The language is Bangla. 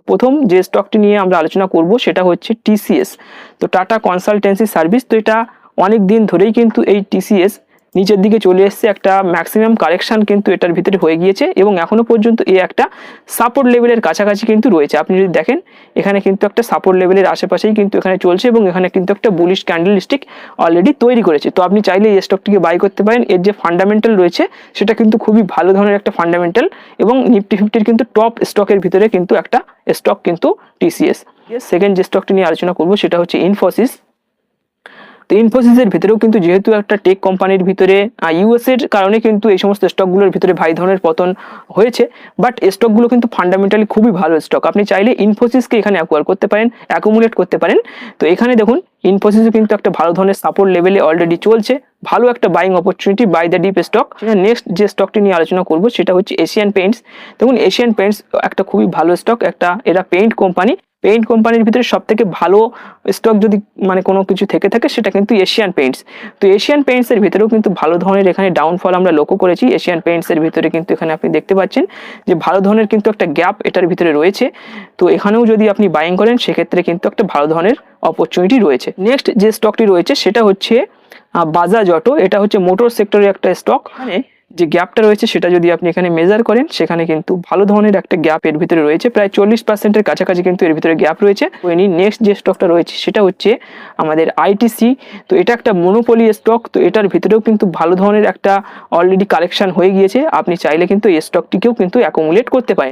প্রথম যে স্টকটি নিয়ে আমরা আলোচনা করব সেটা হচ্ছে টিসিএস। তো টাটা কনসালটেন্সি সার্ভিস। তো এটা অনেক দিন ধরেই কিন্তু এই টিসিএস নিচের দিকে চলে এসছে, একটা ম্যাক্সিমাম কারেকশন কিন্তু এটার ভিতরে হয়ে গিয়েছে এবং এখনো পর্যন্ত এই একটা সাপোর্ট লেভেলের কাছাকাছি কিন্তু রয়েছে। আপনি যদি দেখেন এখানে কিন্তু একটা সাপোর্ট লেভেলের আশেপাশেই কিন্তু এখানে চলছে এবং এখানে কিন্তু একটা বুলিশ ক্যান্ডেলস্টিক অলরেডি তৈরি করেছে। তো আপনি চাইলে এই স্টকটিকে বাই করতে পারেন। এর যে ফান্ডামেন্টাল রয়েছে সেটা কিন্তু খুবই ভালো ধরনের একটা ফান্ডামেন্টাল এবং নিফটি ফিফটির কিন্তু টপ স্টকের ভিতরে কিন্তু একটা স্টক কিন্তু টিসিএস। সেকেন্ড যে স্টকটি নিয়ে আলোচনা করবো সেটা হচ্ছে ইনফোসিস। তো ইনফোসিসের ভিতরেও কিন্তু যেহেতু একটা টেক কোম্পানির ভিতরে ইউএস এর কারণে কিন্তু এই সমস্ত স্টকগুলোর ভিতরে ভাই ধরনের পতন হয়েছে, বাট স্টকগুলো কিন্তু ফান্ডামেন্টালি খুবই ভালো স্টক। আপনি চাইলে ইনফোসিসকে এখানে অ্যাকোয়ার করতে পারেন, অ্যাকুমুলেট করতে পারেন। তো এখানে দেখুন ইনফোসিসও কিন্তু একটা ভালো ধরনের সাপোর্ট লেভেলে অলরেডি চলছে, ভালো একটা buying opportunity buy the dip stock. Next যে স্টকটি নিয়ে আলোচনা করবো সেটা হচ্ছে এশিয়ান পেইন্টস। দেখুন এশিয়ান পেইন্টস একটা খুবই ভালো স্টক, এরা পেইন্ট কোম্পানি। পেইন্ট কোম্পানির ভিতরে সব থেকে ভালো স্টক যদি মানে কোনো কিছু থেকে থাকে সেটা কিন্তু এশিয়ান পেইন্টস। তো এশিয়ান পেইন্টস এর ভিতরেও কিন্তু ভালো ধরনের এখানে ডাউনফল আমরা লক্ষ্য করেছি। এশিয়ান পেইন্টস এর ভিতরে কিন্তু এখানে আপনি দেখতে পাচ্ছেন যে ভালো ধরনের কিন্তু একটা গ্যাপ এটার ভিতরে রয়েছে। তো এখানেও যদি আপনি বাইং করেন সেক্ষেত্রে কিন্তু একটা ভালো ধরনের অপরচুনিটি রয়েছে। নেক্সট যে স্টকটি রয়েছে সেটা হচ্ছে বাজাজ অটো। এটা হচ্ছে মোটর সেক্টরের একটা স্টক। মানে যে গ্যাপটা রয়েছে সেটা যদি আপনি এখানে মেজার করেন সেখানে কিন্তু ভালো ধরনের একটা গ্যাপ এর ভিতরে রয়েছে, প্রায় 40%-এর কাছাকাছি কিন্তু এর ভিতরে গ্যাপ রয়েছে। নেক্সট যে স্টকটা রয়েছে সেটা হচ্ছে আমাদের আইটিসি। তো এটা একটা মনোপলি স্টক। তো এটার ভিতরেও কিন্তু ভালো ধরনের একটা অলরেডি কারেকশন হয়ে গিয়েছে। আপনি চাইলে কিন্তু এই স্টকটিকেও কিন্তু অ্যাকুমুলেট করতে পারেন।